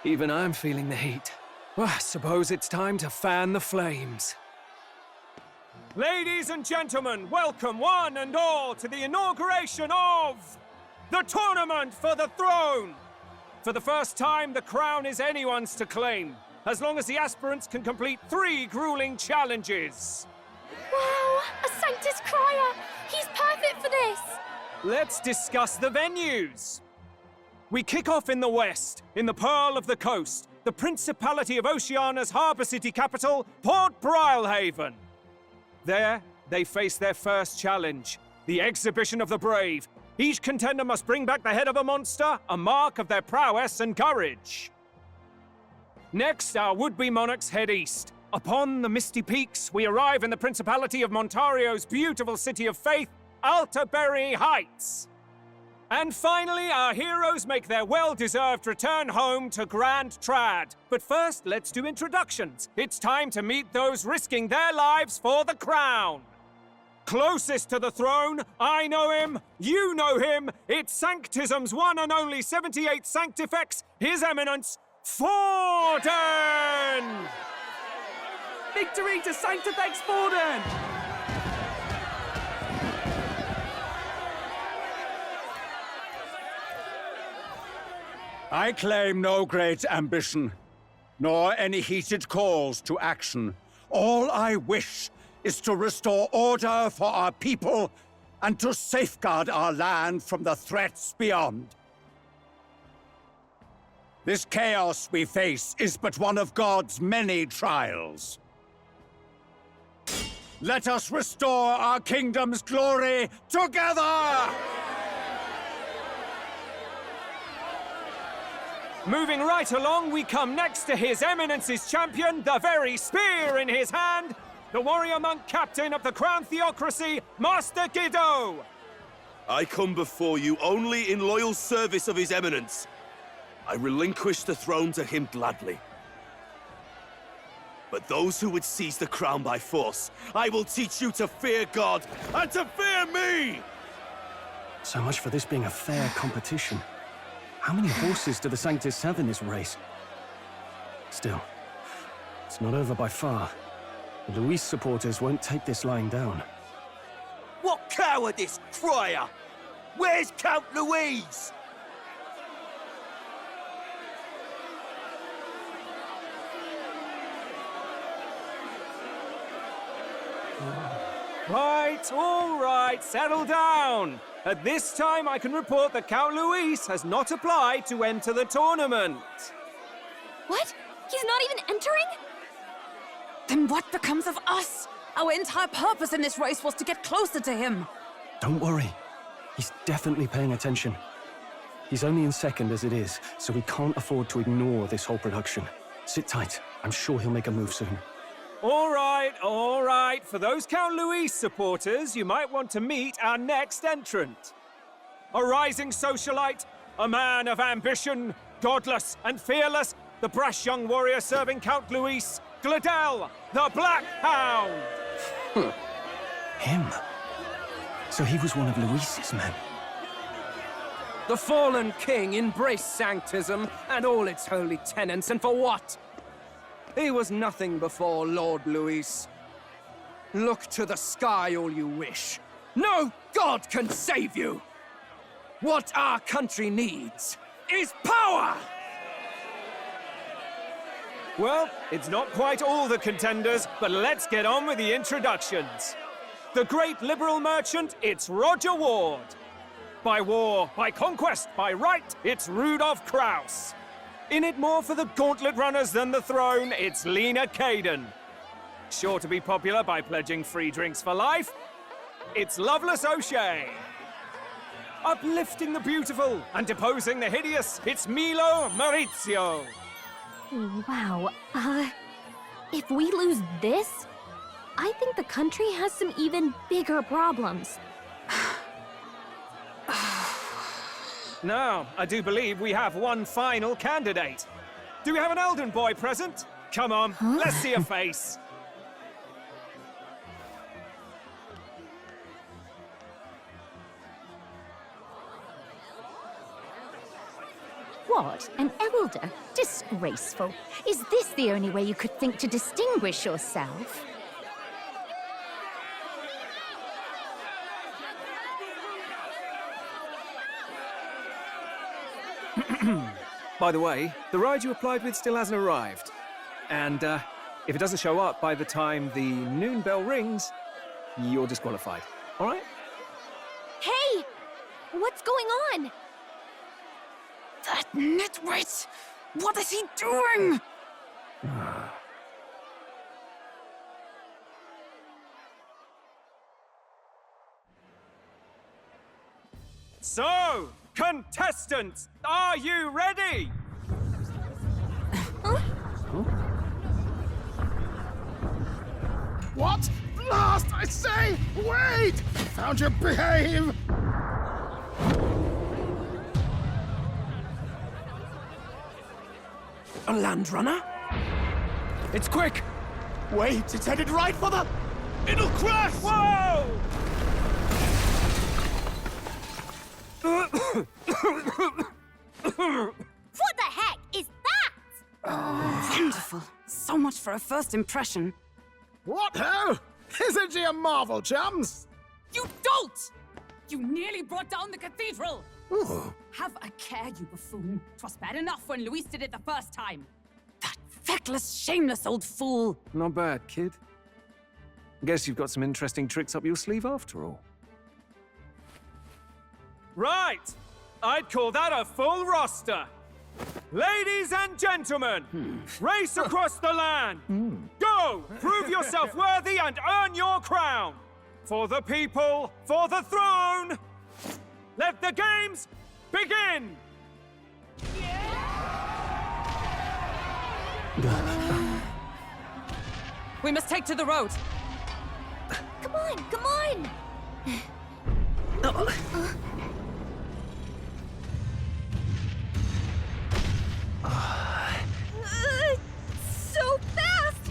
Even I'm feeling the heat. Well, I suppose it's time to fan the flames. Ladies and gentlemen, welcome one and all to the inauguration of the Tournament for the Throne! For the first time, the crown is anyone's to claim, as long as the aspirants can complete 3 grueling challenges. Wow! A Sanctus Crier! He's perfect for this! Let's discuss the venues. We kick off in the west, in the Pearl of the Coast, the Principality of Oceania's harbour city capital, Port Brilehaven. There, they face their first challenge, the Exhibition of the Brave. Each contender must bring back the head of a monster, a mark of their prowess and courage. Next, our would-be monarchs head east. Upon the misty peaks, we arrive in the Principality of Montario's beautiful city of faith, Altaberry Heights. And finally, our heroes make their well-deserved return home to Grand Trad. But first, let's do introductions. It's time to meet those risking their lives for the crown. Closest to the throne, I know him, you know him. It's Sanctism's one and only 78 Sanctifex, His Eminence, Forden! Victory to Sanctifex Forden! I claim no great ambition, nor any heated calls to action. All I wish is to restore order for our people and to safeguard our land from the threats beyond. This chaos we face is but one of God's many trials. Let us restore our kingdom's glory together! Moving right along, we come next to His Eminence's champion, the very spear in his hand, the warrior monk captain of the Crown Theocracy, Master Gideaux. I come before you only in loyal service of His Eminence. I relinquish the throne to him gladly. But those who would seize the crown by force, I will teach you to fear God and to fear me! So much for this being a fair competition. How many horses do the Sanctus have in this race? Still, it's not over by far. The Luis supporters won't take this lying down. What cowardice, crier! Where's Count Louise? Right, all right, settle down. At this time, I can report that Count Luis has not applied to enter the tournament. What? He's not even entering? Then what becomes of us? Our entire purpose in this race was to get closer to him. Don't worry. He's definitely paying attention. He's only in second as it is, so we can't afford to ignore this whole production. Sit tight. I'm sure he'll make a move soon. All right, all right. For those Count Luis supporters, you might want to meet our next entrant. A rising socialite, a man of ambition, godless and fearless, the brash young warrior serving Count Luis, Glodell, the Black Hound. Him? So he was one of Luis's men. The fallen king embraced Sanctism and all its holy tenets, and for what? He was nothing before Lord Luis. Look to the sky all you wish. No god can save you! What our country needs is power! Well, it's not quite all the contenders, but let's get on with the introductions. The great liberal merchant, it's Roger Ward. By war, by conquest, by right, it's Rudolph Krauss. In it more for the gauntlet runners than the throne, it's Lena Caden. Sure to be popular by pledging free drinks for life, it's Loveless O'Shea. Uplifting the beautiful and deposing the hideous, it's Milo Maurizio. Wow, If we lose this, I think the country has some even bigger problems. Now, I do believe we have one final candidate. Do we have an Elden boy present? Come on, let's see a face. What? An elder? Disgraceful. Is this the only way you could think to distinguish yourself? By the way, the ride you applied with still hasn't arrived. And if it doesn't show up by the time the noon bell rings, you're disqualified. All right? Hey! What's going on? That nitwit! What is he doing? So, contestants, are you ready? What? Blast, I say! Wait! Found your behave! A land runner? It's quick! Wait, it's headed right for the... It'll crash! Whoa! What the heck is that? Wonderful. So much for a first impression. What ho? Isn't she a marvel, chums? You dolt! You nearly brought down the cathedral! Ooh. Have a care, you buffoon. 'Twas bad enough when Luis did it the first time. That feckless, shameless old fool. Not bad, kid. Guess you've got some interesting tricks up your sleeve after all. Right! I'd call that a full roster. Ladies and gentlemen, race across the land. Go! Prove yourself worthy and earn your crown. For the people, for the throne. Let the games begin! We must take to the road. Come on, come on! So fast!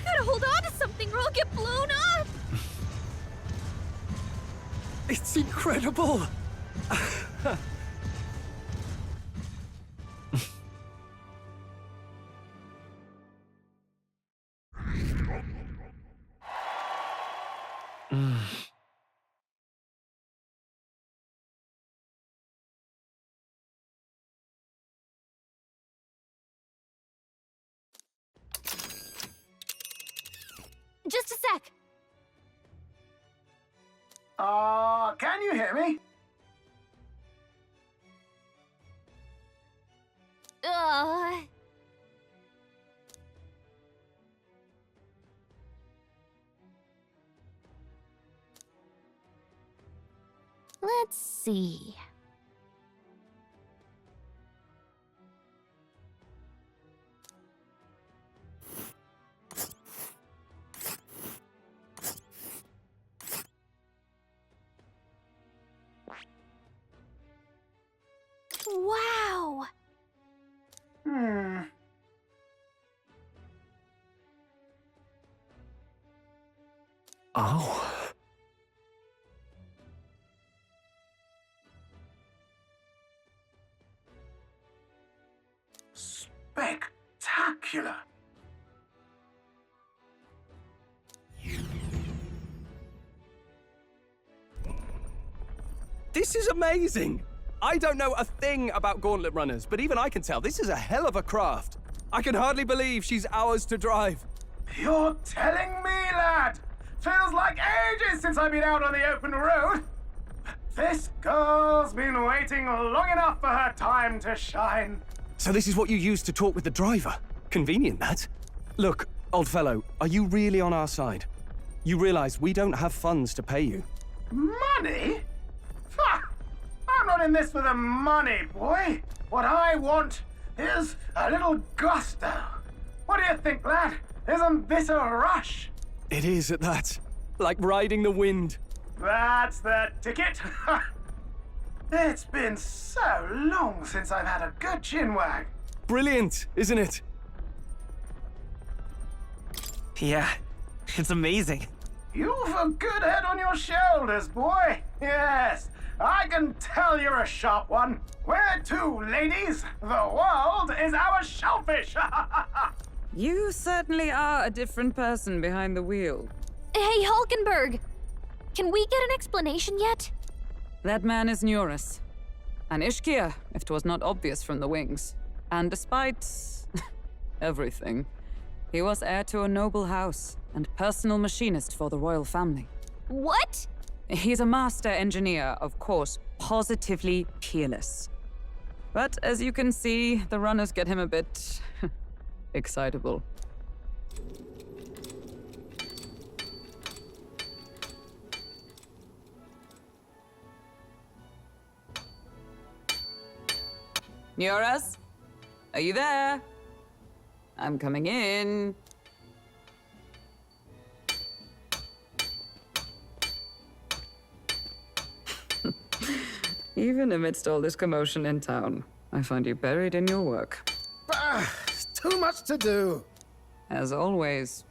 Gotta hold on to something or I'll get blown up! It's incredible! Just a sec. Can you hear me? Let's see. Wow! Oh. Spectacular! This is amazing! I don't know a thing about gauntlet runners, but even I can tell this is a hell of a craft. I can hardly believe she's ours to drive. You're telling me, lad? Feels like ages since I've been out on the open road. This girl's been waiting long enough for her time to shine. So this is what you use to talk with the driver? Convenient, that. Look, old fellow, are you really on our side? You realize we don't have funds to pay you. Money? Ha! I'm not in this for the money, boy. What I want is a little gusto. What do you think, lad? Isn't this a rush? It is at that. Like riding the wind. That's the ticket. It's been so long since I've had a good chinwag. Brilliant, isn't it? Yeah, it's amazing. You've a good head on your shoulders, boy. Yes, I can tell you're a sharp one. Where to, ladies? The world is our shellfish. You certainly are a different person behind the wheel. Hey, Hulkenberg! Can we get an explanation yet? That man is Eurus. An Ishkia, if 'twas not obvious from the wings. And despite everything, he was heir to a noble house and personal machinist for the royal family. What? He's a master engineer, of course, positively peerless. But as you can see, the runners get him a bit excitable. Eurus? Are you there? I'm coming in. Even amidst all this commotion in town, I find you buried in your work. Too much to do. As always.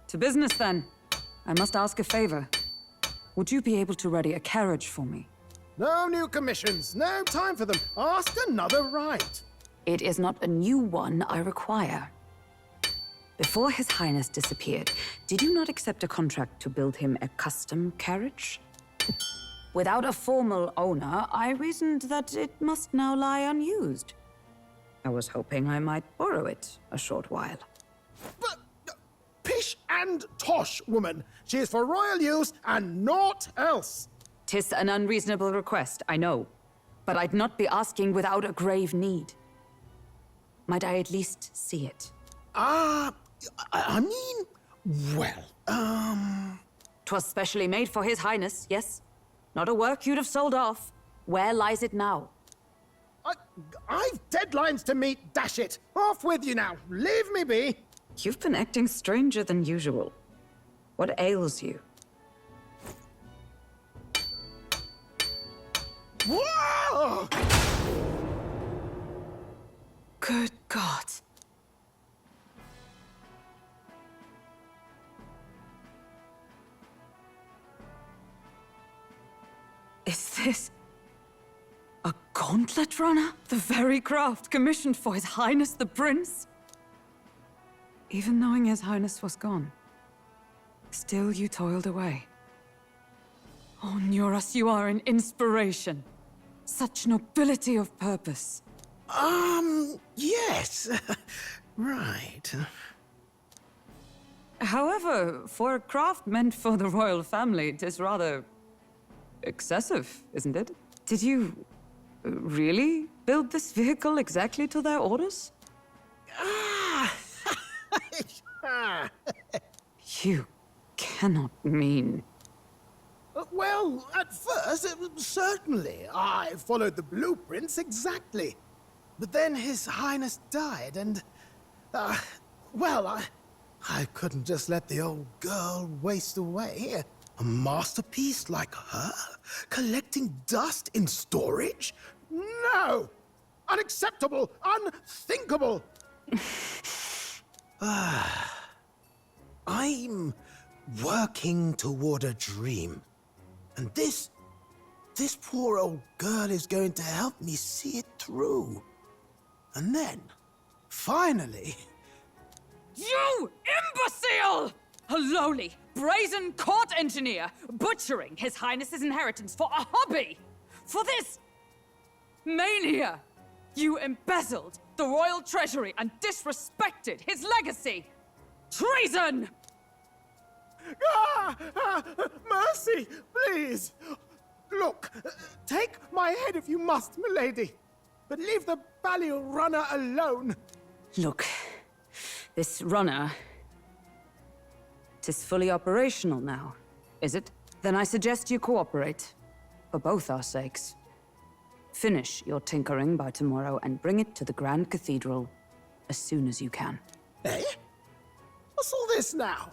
To business, then. I must ask a favor. Would you be able to ready a carriage for me? No new commissions. No time for them. Ask another right. It is not a new one I require. Before His Highness disappeared, did you not accept a contract to build him a custom carriage? Without a formal owner, I reasoned that it must now lie unused. I was hoping I might borrow it a short while. But, pish and tosh, woman. She is for royal use and naught else. 'Tis an unreasonable request, I know. But I'd not be asking without a grave need. Might I at least see it? I mean, well, 'Twas specially made for His Highness, yes? Not a work you'd have sold off. Where lies it now? I've deadlines to meet, dash it. Off with you now. Leave me be. You've been acting stranger than usual. What ails you? Whoa! Good God. Is this a gauntlet runner? The very craft commissioned for His Highness the Prince? Even knowing His Highness was gone, still you toiled away. Oh, Eurus, you are an inspiration. Such nobility of purpose. Yes. Right. However, for a craft meant for the royal family, it is rather excessive, isn't it? Did you really build this vehicle exactly to their orders? You cannot mean... Well, at first, certainly. I followed the blueprints exactly. But then His Highness died, and... well, I couldn't just let the old girl waste away. A masterpiece like her? Collecting dust in storage? No! Unacceptable! Unthinkable! I'm working toward a dream. And this poor old girl is going to help me see it through. And then, finally... You imbecile! A lowly, brazen court engineer butchering His Highness's inheritance for a hobby! For this mania! You embezzled the royal treasury and disrespected his legacy! Treason! Mercy, please! Look, take my head if you must, milady. But leave the Balliol runner alone. Look, this runner... 'tis fully operational now, is it? Then I suggest you cooperate. For both our sakes. Finish your tinkering by tomorrow and bring it to the Grand Cathedral as soon as you can. Eh? What's all this now?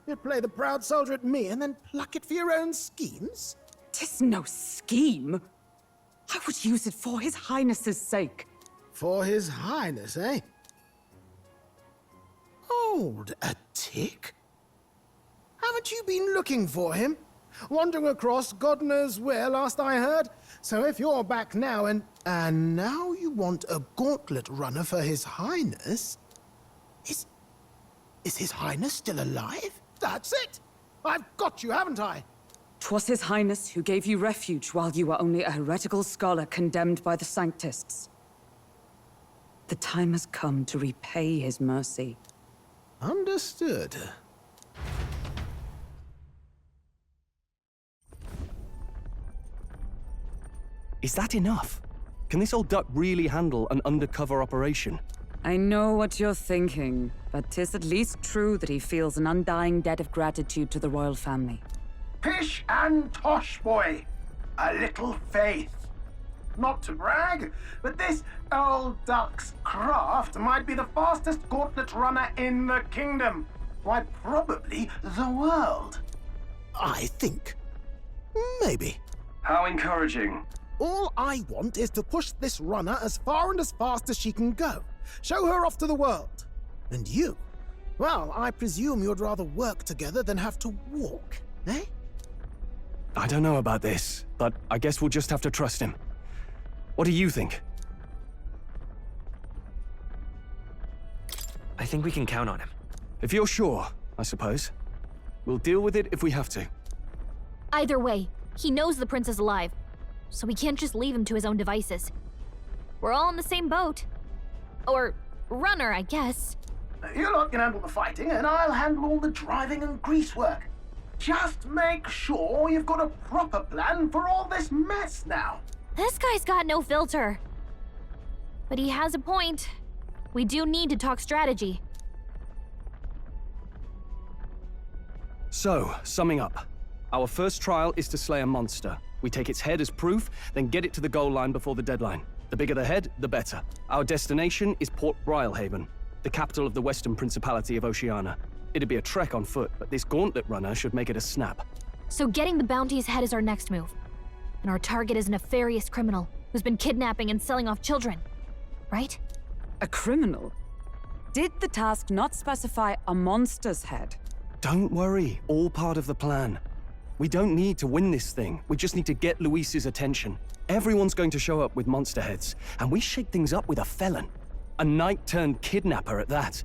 You play the proud soldier at me and then pluck it for your own schemes? 'Tis no scheme. I would use it for His Highness's sake. For His Highness, eh? Hold a tick. Haven't you been looking for him? Wandering across God knows where, last I heard. So if you're back now and now you want a gauntlet runner for His Highness? Is His Highness still alive? That's it! I've got you, haven't I? 'Twas His Highness who gave you refuge while you were only a heretical scholar condemned by the Sanctists. The time has come to repay His mercy. Understood. Is that enough? Can this old duck really handle an undercover operation? I know what you're thinking, but 'tis at least true that he feels an undying debt of gratitude to the royal family. Pish and tosh, boy. A little faith. Not to brag, but this old duck's craft might be the fastest gauntlet runner in the kingdom. Why, probably the world. I think. Maybe. How encouraging. All I want is to push this runner as far and as fast as she can go. Show her off to the world. And you? Well, I presume you'd rather work together than have to walk, eh? I don't know about this, but I guess we'll just have to trust him. What do you think? I think we can count on him. If you're sure, I suppose. We'll deal with it if we have to. Either way, he knows the prince is alive, so we can't just leave him to his own devices. We're all in the same boat. Or runner, I guess. You lot can handle the fighting, and I'll handle all the driving and grease work. Just make sure you've got a proper plan for all this mess now. This guy's got no filter. But he has a point. We do need to talk strategy. So, summing up. Our first trial is to slay a monster. We take its head as proof, then get it to the goal line before the deadline. The bigger the head, the better. Our destination is Port Brilehaven, the capital of the Western Principality of Oceania. It'd be a trek on foot, but this gauntlet runner should make it a snap. So getting the bounty's head is our next move. And our target is a nefarious criminal who's been kidnapping and selling off children. Right? A criminal? Did the task not specify a monster's head? Don't worry, all part of the plan. We don't need to win this thing. We just need to get Luis's attention. Everyone's going to show up with monster heads, and we shake things up with a felon. A knight-turned-kidnapper at that.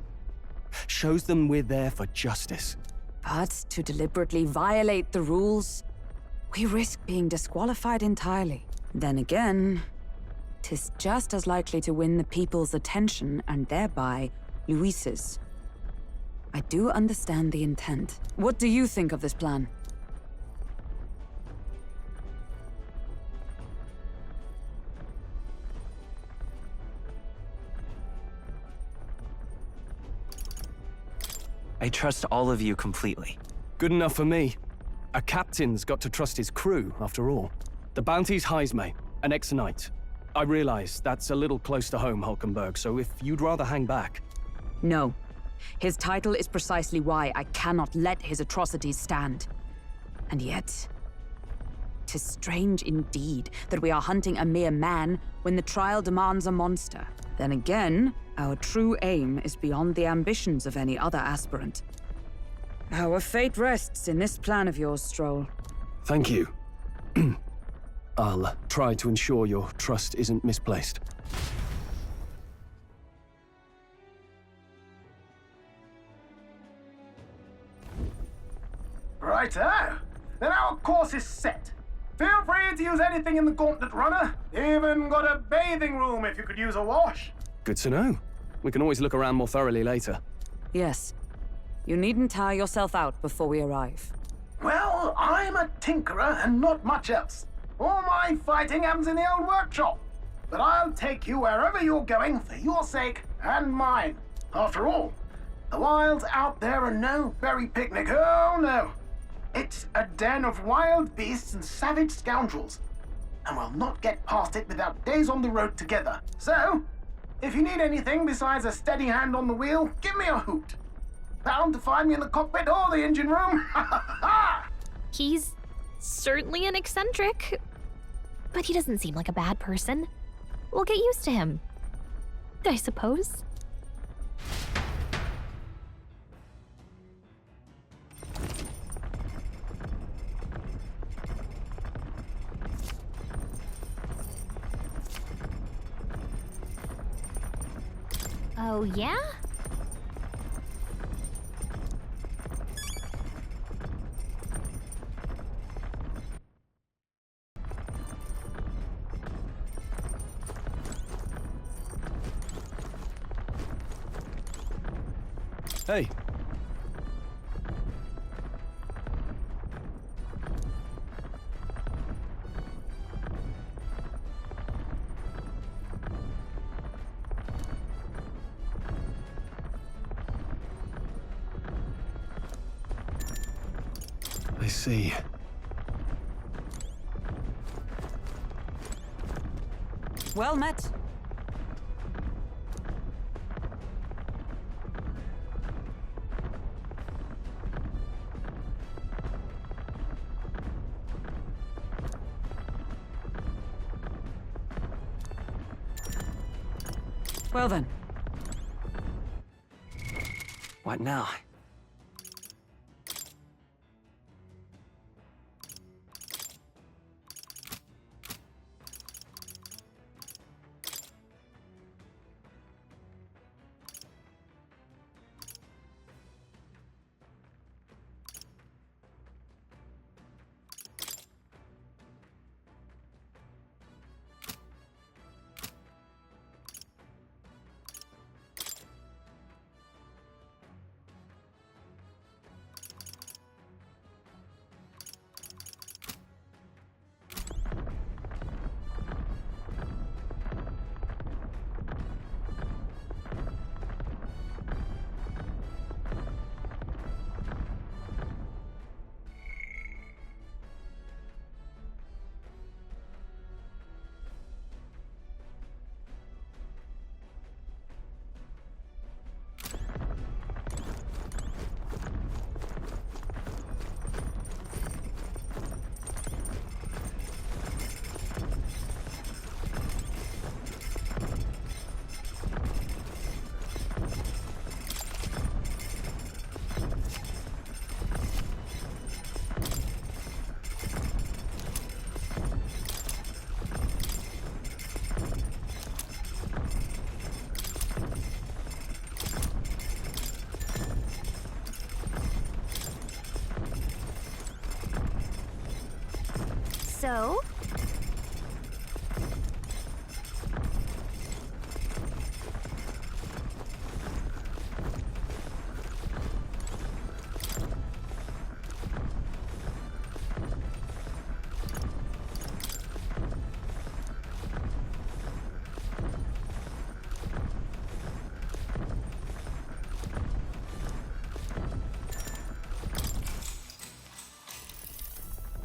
Shows them we're there for justice. But to deliberately violate the rules, we risk being disqualified entirely. Then again, 'tis just as likely to win the people's attention and thereby Luis's. I do understand the intent. What do you think of this plan? I trust all of you completely. Good enough for me. A captain's got to trust his crew, after all. The bounty's Heisme, an ex-knight. I realize that's a little close to home, Hulkenberg, so if you'd rather hang back... No. His title is precisely why I cannot let his atrocities stand. And yet... 'tis strange indeed that we are hunting a mere man when the trial demands a monster. Then again, our true aim is beyond the ambitions of any other aspirant. Our fate rests in this plan of yours, Stroll. Thank you. I'll try to ensure your trust isn't misplaced. Righto. Then our course is set. Feel free to use anything in the gauntlet runner. Even got a bathing room if you could use a wash. Good to know. We can always look around more thoroughly later. Yes. You needn't tire yourself out before we arrive. Well, I'm a tinkerer and not much else. All my fighting happens in the old workshop. But I'll take you wherever you're going for your sake and mine. After all, the wilds out there are no berry picnic. Oh, no. It's a den of wild beasts and savage scoundrels. And we'll not get past it without days on the road together. So, if you need anything besides a steady hand on the wheel, give me a hoot. Bound to find me in the cockpit or the engine room. He's certainly an eccentric, but he doesn't seem like a bad person. We'll get used to him, I suppose. Oh, yeah? Hey. I see. Well met. Well then. What now? So?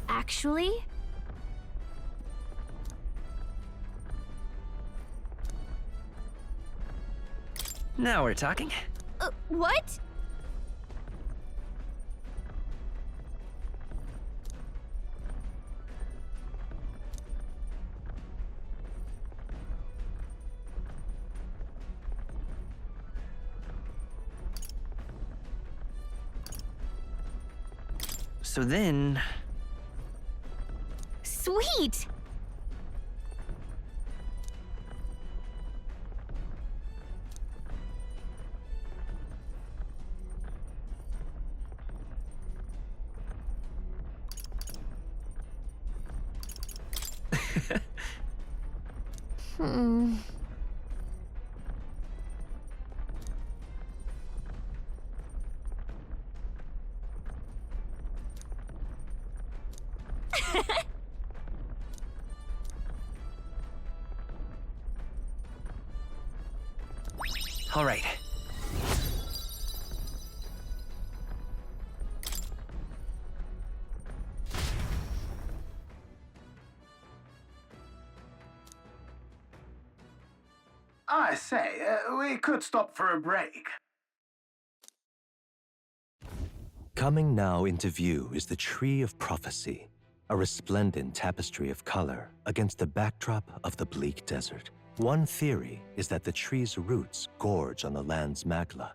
Actually? Now we're talking. What? So then... Sweet! Hmm. All right. I say, we could stop for a break. Coming now into view is the Tree of Prophecy, a resplendent tapestry of color against the backdrop of the bleak desert. One theory is that the tree's roots gorge on the land's magla,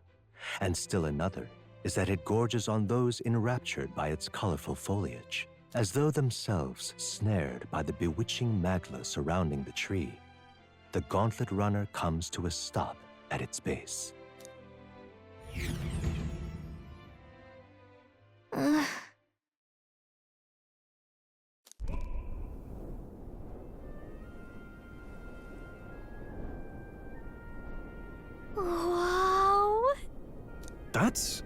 and still another is that it gorges on those enraptured by its colorful foliage, as though themselves snared by the bewitching magla surrounding the tree. The gauntlet runner comes to a stop at its base. Wow! That's...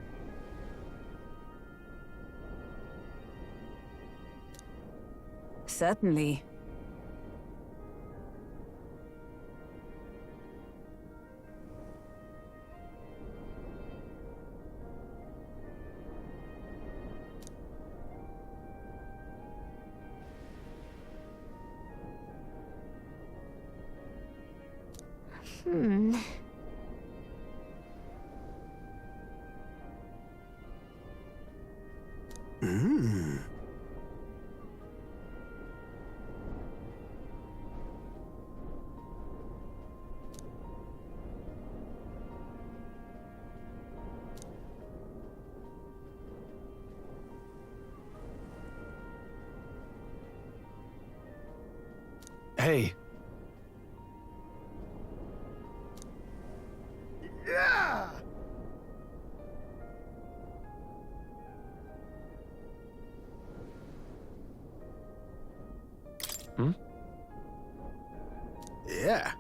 Certainly. Hmm. Hey. Yeah! Hmm? Yeah.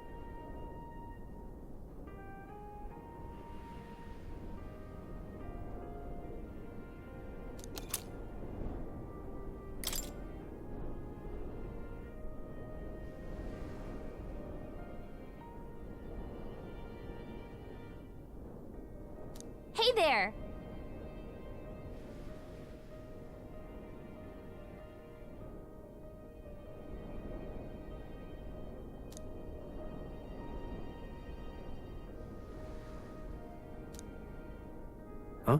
Hey there! Huh?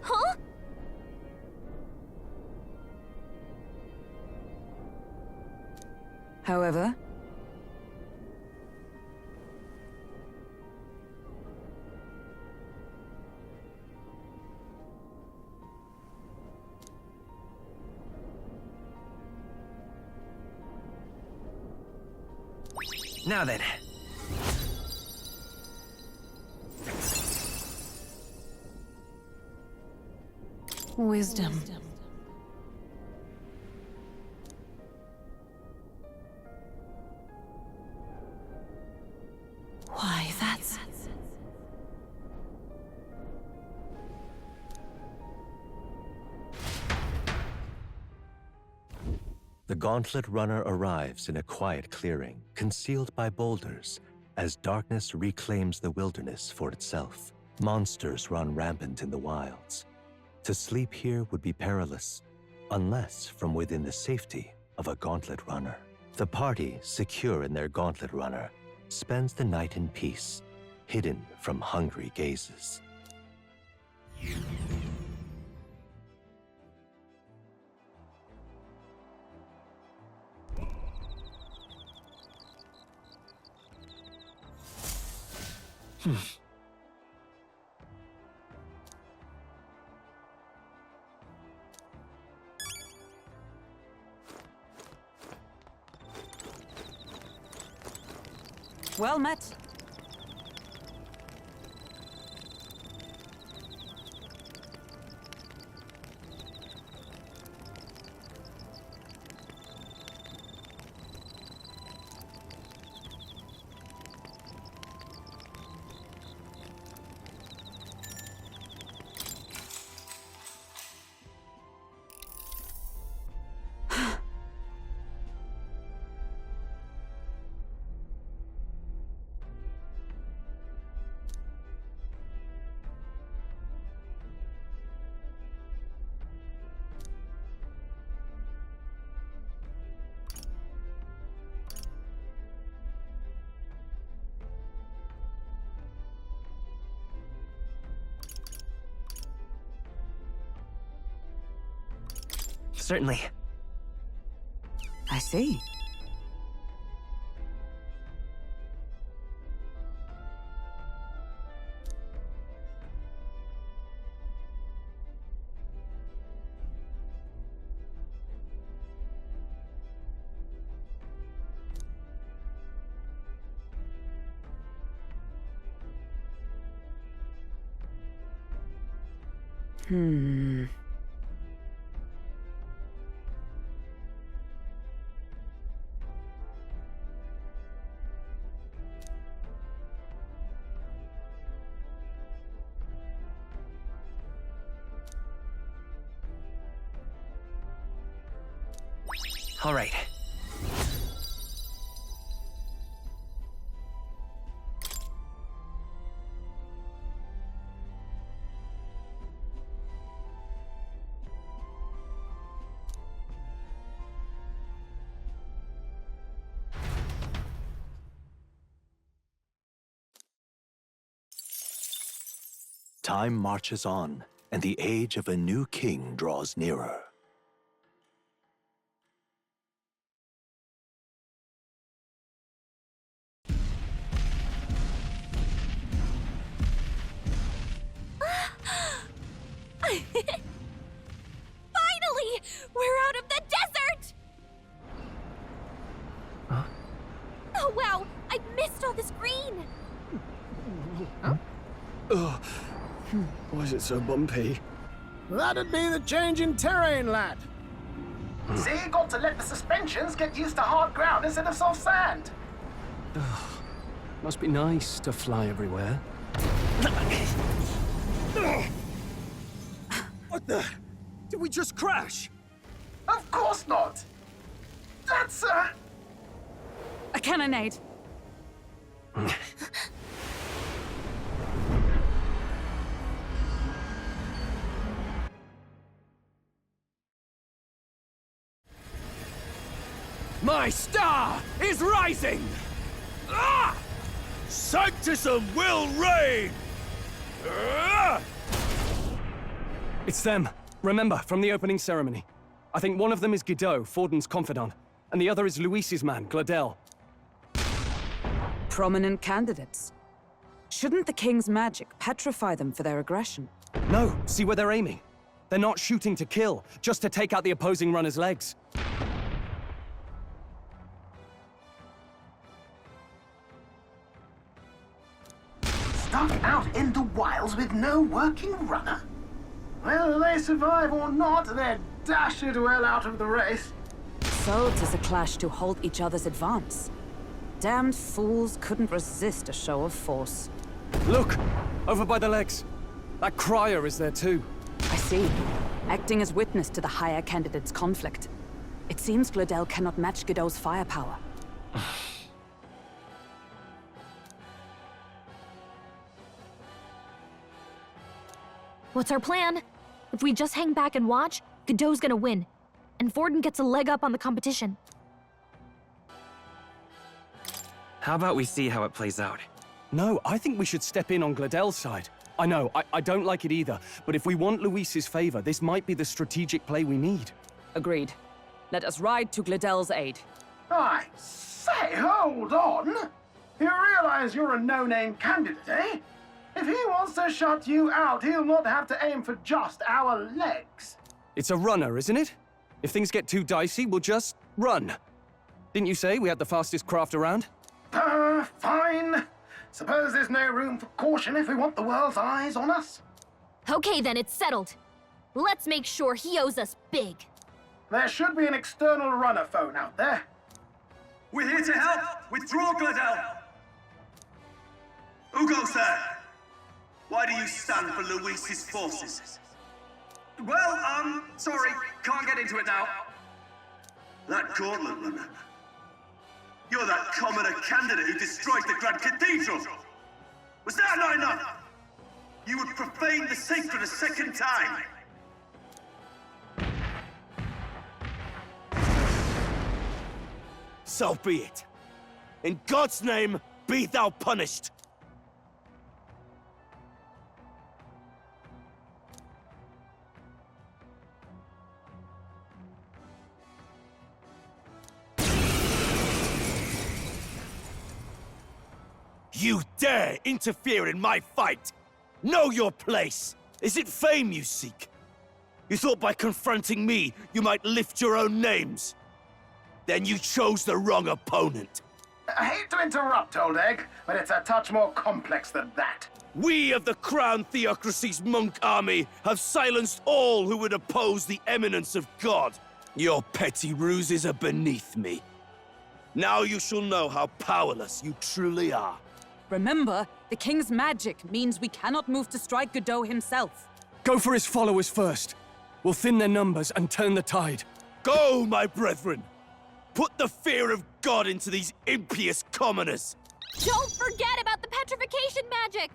Huh? However, Now then. wisdom. Why, that's... The gauntlet runner arrives in a quiet clearing, concealed by boulders, as darkness reclaims the wilderness for itself. Monsters run rampant in the wilds. To sleep here would be perilous, unless from within the safety of a gauntlet runner. The party, secure in their gauntlet runner, spends the night in peace, hidden from hungry gazes. Well met. Certainly. I see. All right. Time marches on, and the age of a new king draws nearer. Finally! We're out of the desert! Huh? Oh wow! I missed all this green! Ugh. Why is it so bumpy? That'd be the change in terrain, lad. See, you got to let the suspensions get used to hard ground instead of soft sand. Must be nice to fly everywhere. What the? Did we just crash? Of course not. That's, A cannonade. My star is rising! Ah! Sanctism will reign! Ah! It's them. Remember, from the opening ceremony. I think one of them is Gideaux, Forden's confidant, and the other is Luis's man, Glodell. Prominent candidates. Shouldn't the king's magic petrify them for their aggression? No, see where they're aiming. They're not shooting to kill, just to take out the opposing runner's legs. stuck out in the wilds with no working runner? Whether they survive or not, they're dashed well out of the race. So 'tis a clash to halt each other's advance. Damned fools couldn't resist a show of force. Look! Over by the legs. That crier is there too. I see. Acting as witness to the higher candidate's conflict. It seems Glodell cannot match Gideaux's firepower. What's our plan? If we just hang back and watch, Gideaux's gonna win. And Forden gets a leg up on the competition. How about we see how it plays out? No, I think we should step in on Glodell's side. I know, I don't like it either, but if we want Luis's favor, this might be the strategic play we need. Agreed. Let us ride to Glodell's aid. I say, hold on! You realize you're a no-name candidate, eh? If he wants to shut you out, he'll not have to aim for just our legs. It's a runner, isn't it? If things get too dicey, we'll just run. Didn't you say we had the fastest craft around? Fine. Suppose there's no room for caution if we want the world's eyes on us? Okay then, it's settled. Let's make sure he owes us big. There should be an external runner phone out there. We're here to help! Withdraw, Glodell! Who goes there? Why do you stand for Luis's forces? Well, sorry, can't get into it now. That gauntlet runner. You're that commoner candidate who destroyed the Grand Cathedral! Was that not enough? You would profane the sacred a second time! So be it. In God's name, be thou punished! You dare interfere in my fight! Know your place! Is it fame you seek? You thought by confronting me, you might lift your own names? Then you chose the wrong opponent. I hate to interrupt, Old Egg, but it's a touch more complex than that. We of the Crown Theocracy's monk army have silenced all who would oppose the eminence of God. Your petty ruses are beneath me. Now you shall know how powerless you truly are. Remember, the king's magic means we cannot move to strike Gideaux himself. Go for his followers first. We'll thin their numbers and turn the tide. Go, my brethren! Put the fear of God into these impious commoners! Don't forget about the petrification magic!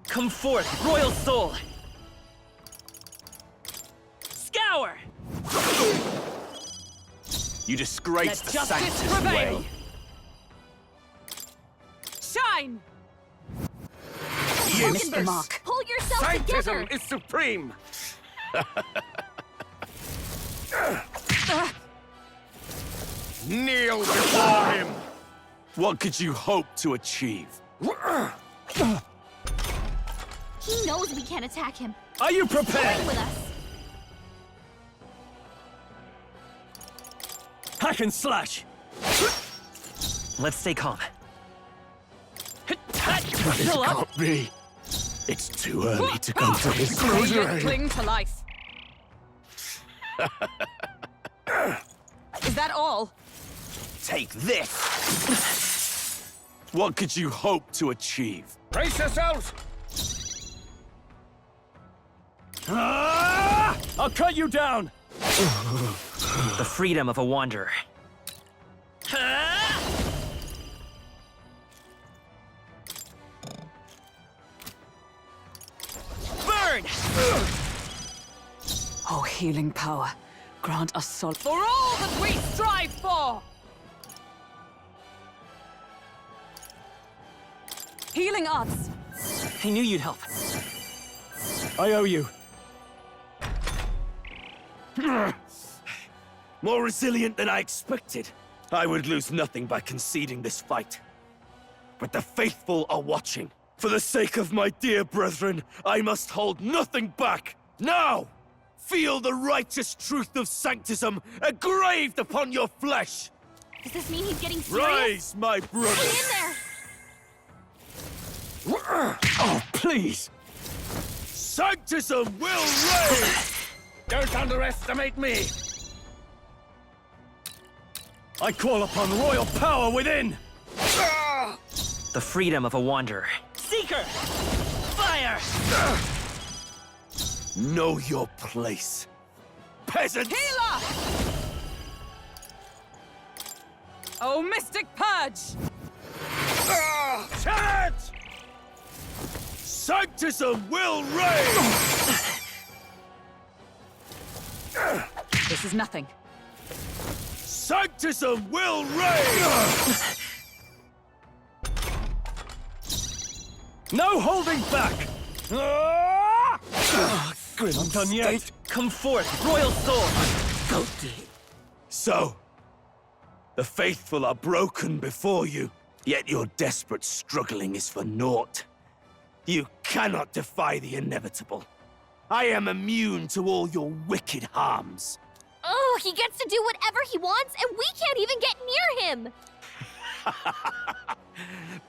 Come forth, royal soul! Scour! You disgrace Let the justice Sanctus prevail. way! Shine! Useless! the mark. Pull yourself Sanctism together! is supreme! Kneel before him! What could you hope to achieve? He knows we can't attack him. Are you He's prepared? toying with us. Hack and slash! Let's stay calm. This can't be. It's too early to come to his Radiant cling to life. Is that all? Take this! What could you hope to achieve? Brace yourselves! Ah! I'll cut you down! The freedom of a wanderer. Burn! Oh, healing power, grant us solace for all that we strive for! Healing arts! I knew you'd help. I owe you. More resilient than I expected. I would lose nothing by conceding this fight. But the faithful are watching. For the sake of my dear brethren, I must hold nothing back. Now! Feel the righteous truth of sanctism engraved upon your flesh! Does this mean he's getting serious? Rise, my brothers! Hang in there! Oh, please! Sanctism will reign! Don't underestimate me! I call upon royal power within! The freedom of a wanderer. Seeker! Fire! Know your place. Peasants! Healer! Oh, mystic purge! Charge! Sanctism will reign! This is nothing. Sanctism will reign! No holding back! I'm done yet. Come forth, royal soul! Go deep. So, the faithful are broken before you, yet your desperate struggling is for naught. You cannot defy the inevitable. I am immune to all your wicked harms. Oh, he gets to do whatever he wants, and we can't even get near him!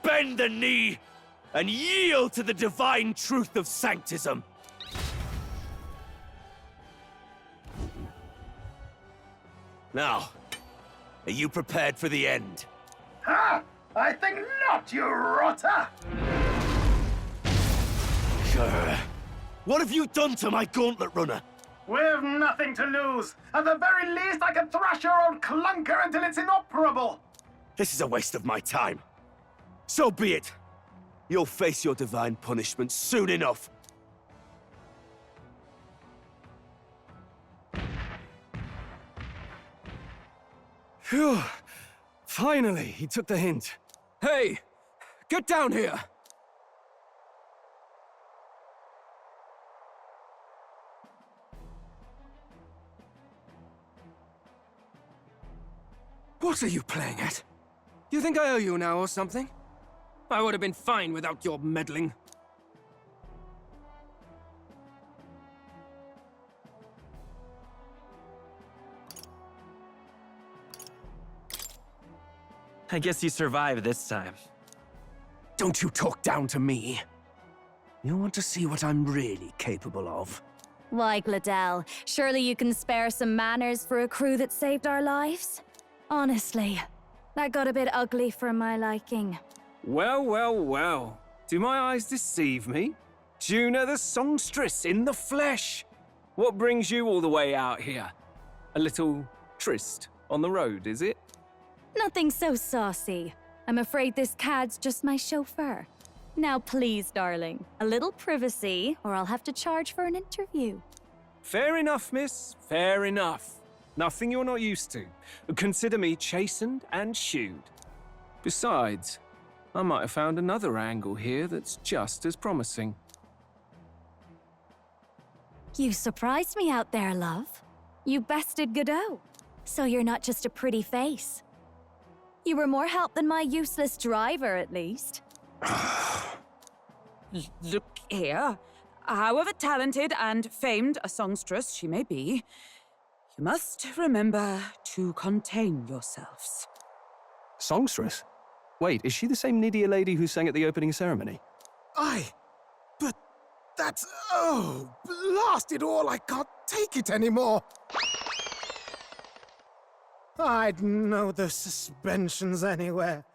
Bend the knee and yield to the divine truth of sanctism. Now, are you prepared for the end? Ha! I think not, you rotter! What have you done to my gauntlet runner? We've nothing to lose. At the very least, I can thrash your old clunker until it's inoperable. This is a waste of my time. So be it. You'll face your divine punishment soon enough. Phew. Finally, he took the hint. Hey! Get down here! What are you playing at? You think I owe you now or something? I would have been fine without your meddling. I guess you survived this time. Don't you talk down to me. You want to see what I'm really capable of? Why, Glodell, surely you can spare some manners for a crew that saved our lives? Honestly, that got a bit ugly for my liking. Well, well, well. Do my eyes deceive me? Juna the songstress in the flesh. What brings you all the way out here? A little tryst on the road, is it? Nothing so saucy. I'm afraid this cad's just my chauffeur. Now please, darling, a little privacy, or I'll have to charge for an interview. Fair enough, miss. Fair enough. Nothing you're not used to. Consider me chastened and shooed. Besides, I might have found another angle here that's just as promising. You surprised me out there, love. You bested Gideaux. So you're not just a pretty face. You were more help than my useless driver, at least. Look here. However talented and famed a songstress she may be, you must remember to contain yourselves. Songstress? Wait, is she the same Nidia lady who sang at the opening ceremony? Aye, but that's... oh, blast it all, I can't take it anymore. I'd know those suspensions anywhere.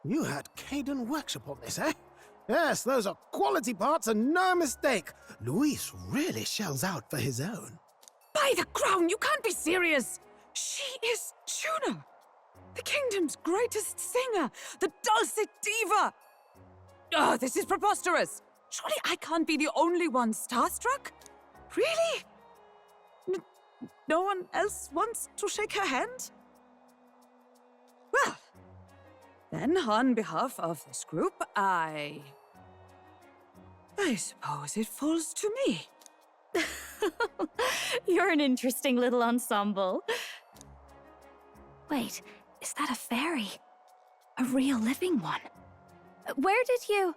You had Caden workshop on this, eh? Yes, those are quality parts and no mistake. Luis really shells out for his own. By the crown, you can't be serious! She is Juna, the kingdom's greatest singer, the dulcet diva! Oh, this is preposterous! Surely I can't be the only one starstruck? Really? No one else wants to shake her hand? Well, then on behalf of this group, I suppose it falls to me. You're an interesting little ensemble. Wait, is that a fairy? A real living one? Where did you...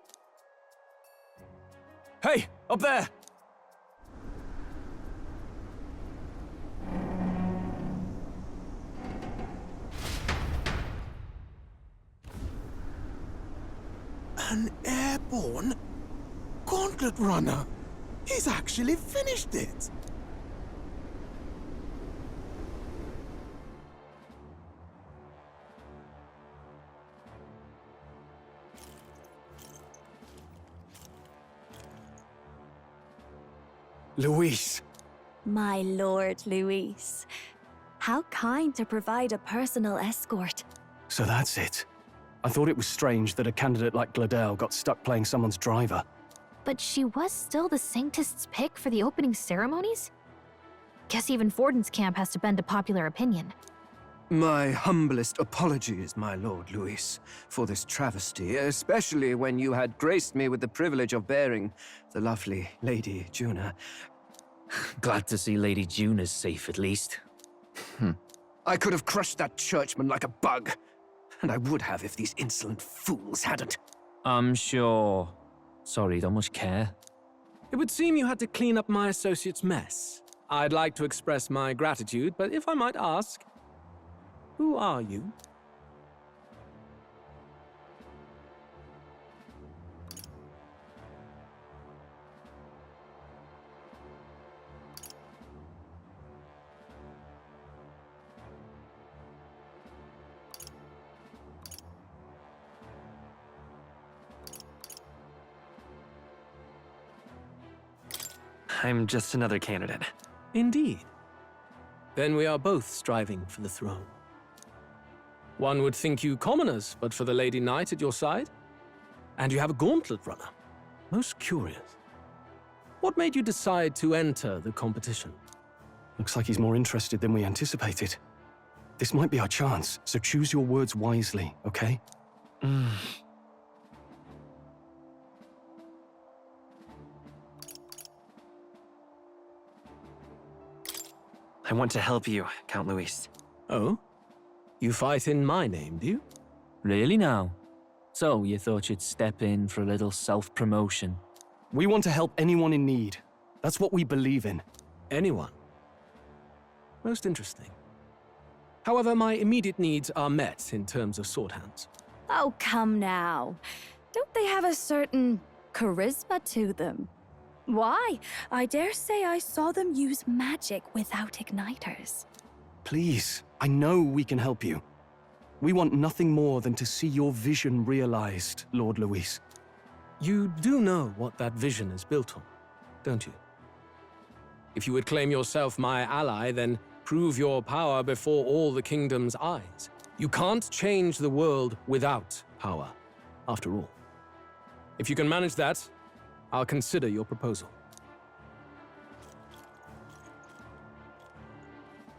Hey, up there! An airborne gauntlet runner. He's actually finished it. Luis! My lord, Luis. How kind to provide a personal escort. So that's it. I thought it was strange that a candidate like Glodell got stuck playing someone's driver. But she was still the Sanctist's pick for the opening ceremonies? Guess even Forden's camp has to bend to popular opinion. My humblest apologies, my lord Luis, for this travesty, especially when you had graced me with the privilege of bearing the lovely Lady Juna. Glad to see Lady Juna's safe, at least. I could have crushed that churchman like a bug. And I would have if these insolent fools hadn't. I'm sure. Sorry, don't much care. It would seem you had to clean up my associate's mess. I'd like to express my gratitude, but if I might ask, who are you? I'm just another candidate. Indeed. Then we are both striving for the throne. One would think you commoners, but for the Lady Knight at your side. And you have a gauntlet runner. Most curious. What made you decide to enter the competition? Looks like he's more interested than we anticipated. This might be our chance, so choose your words wisely, okay? I want to help you, Count Luis. Oh? You fight in my name, do you? Really now? So, you thought you'd step in for a little self-promotion? We want to help anyone in need. That's what we believe in. Anyone? Most interesting. However, my immediate needs are met in terms of sword hands. Oh, come now. Don't they have a certain charisma to them? Why? I dare say I saw them use magic without igniters. Please, I know we can help you. We want nothing more than to see your vision realized, Lord Luis. You do know what that vision is built on, don't you? If you would claim yourself my ally, then prove your power before all the kingdom's eyes. You can't change the world without power, after all. If you can manage that, I'll consider your proposal.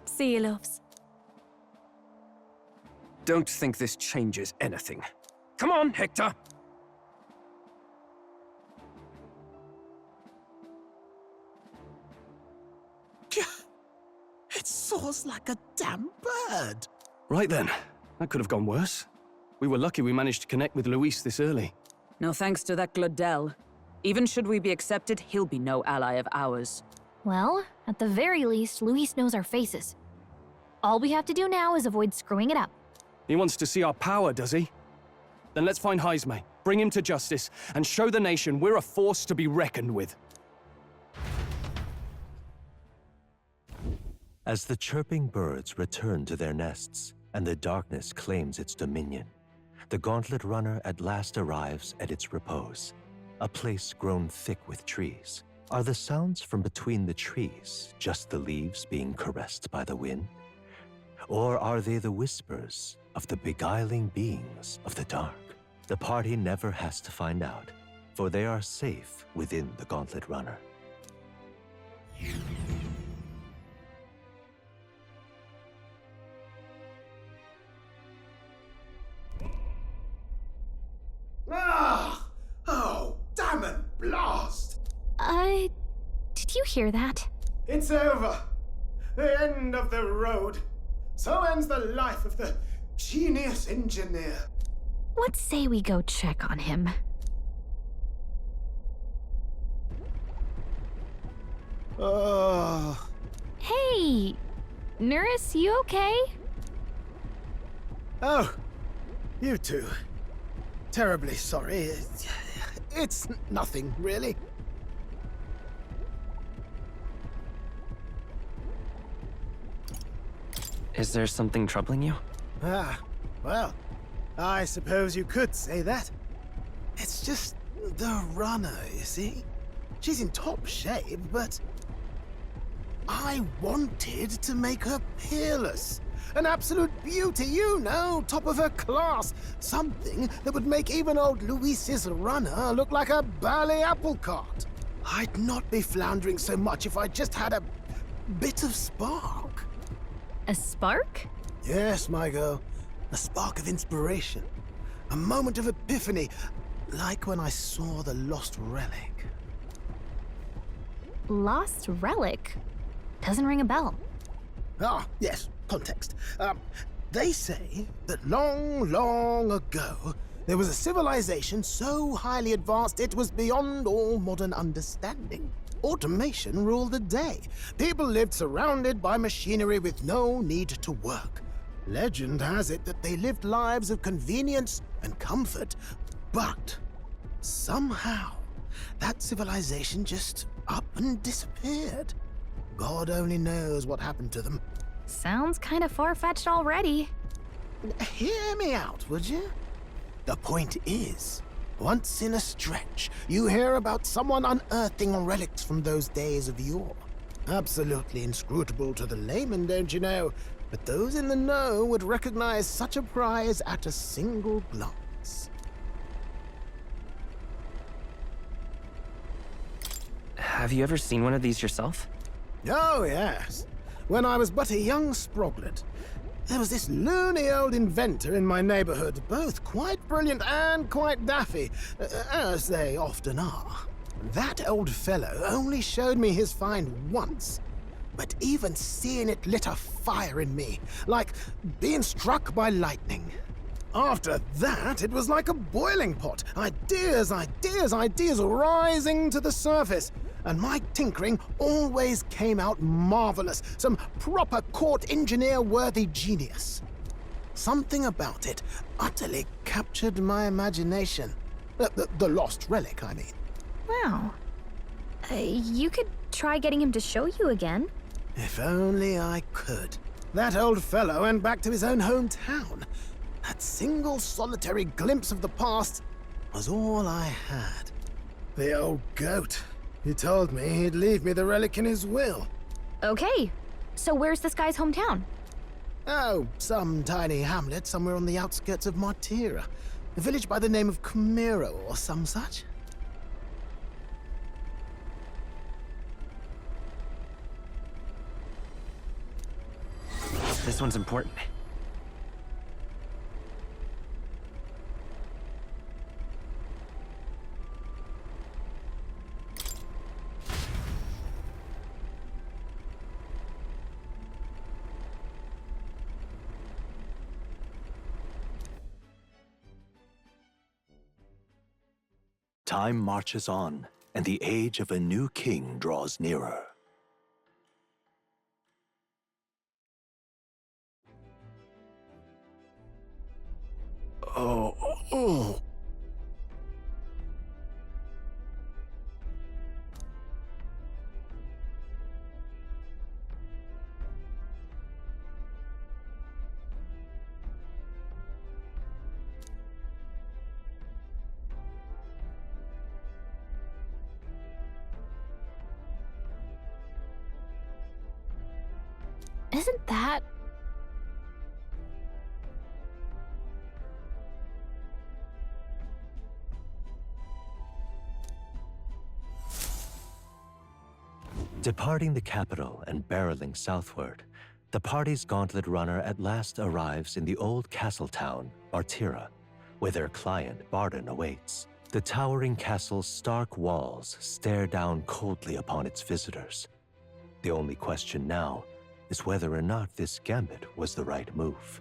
See you, loves. Don't think this changes anything. Come on, Hector! It soars like a damn bird. Right then. That could have gone worse. We were lucky we managed to connect with Luis this early. No thanks to that Glodell. Even should we be accepted, he'll be no ally of ours. Well, at the very least, Luis knows our faces. All we have to do now is avoid screwing it up. He wants to see our power, does he? Then let's find Jaime, bring him to justice, and show the nation we're a force to be reckoned with. As the chirping birds return to their nests and the darkness claims its dominion, the gauntlet runner at last arrives at its repose, a place grown thick with trees. Are the sounds from between the trees just the leaves being caressed by the wind? Or are they the whispers of the beguiling beings of the dark? The party never has to find out, for they are safe within the gauntlet runner. Ah! Oh, damn it, blast! Did you hear that? It's over. The end of the road. So ends the life of the genius engineer. Let's say we go check on him. Oh. Hey! Nurse, you okay? Oh, you too. Terribly sorry. It's nothing, really. Is there something troubling you? Ah, well, I suppose you could say that. It's just the runner, you see? She's in top shape, but I wanted to make her peerless. An absolute beauty, you know, top of her class. Something that would make even old Luis's runner look like a bally apple cart. I'd not be floundering so much if I just had a bit of spark. A spark? Yes, my girl. A spark of inspiration. A moment of epiphany, like when I saw the lost relic. Lost relic? Doesn't ring a bell. Ah, yes, context. They say that long, long ago, there was a civilization so highly advanced it was beyond all modern understanding. Automation ruled the day. People lived surrounded by machinery with no need to work. Legend has it that they lived lives of convenience and comfort, but somehow that civilization just up and disappeared. God only knows what happened to them. Sounds kind of far-fetched already. Hear me out, would you? The point is, once in a stretch, you hear about someone unearthing relics from those days of yore. Absolutely inscrutable to the layman, don't you know? But those in the know would recognize such a prize at a single glance. Have you ever seen one of these yourself? Oh, yes. When I was but a young sproglet, there was this loony old inventor in my neighborhood, both quite brilliant and quite daffy, as they often are. That old fellow only showed me his find once, but even seeing it lit a fire in me, like being struck by lightning. After that, it was like a boiling pot. Ideas, ideas, ideas rising to the surface. And my tinkering always came out marvelous. Some proper court engineer-worthy genius. Something about it utterly captured my imagination. The lost relic, I mean. Wow. You could try getting him to show you again. If only I could. That old fellow went back to his own hometown. That single solitary glimpse of the past was all I had. The old goat. He told me he'd leave me the relic in his will. Okay, so where's this guy's hometown? Oh, some tiny hamlet somewhere on the outskirts of Martira. A village by the name of Camiro or some such. This one's important. Time marches on, and the age of a new king draws nearer. Oh. Isn't that... Departing the capital and barreling southward, the party's gauntlet runner at last arrives in the old castle town, Martira, where their client, Barden, awaits. The towering castle's stark walls stare down coldly upon its visitors. The only question now is whether or not this gambit was the right move.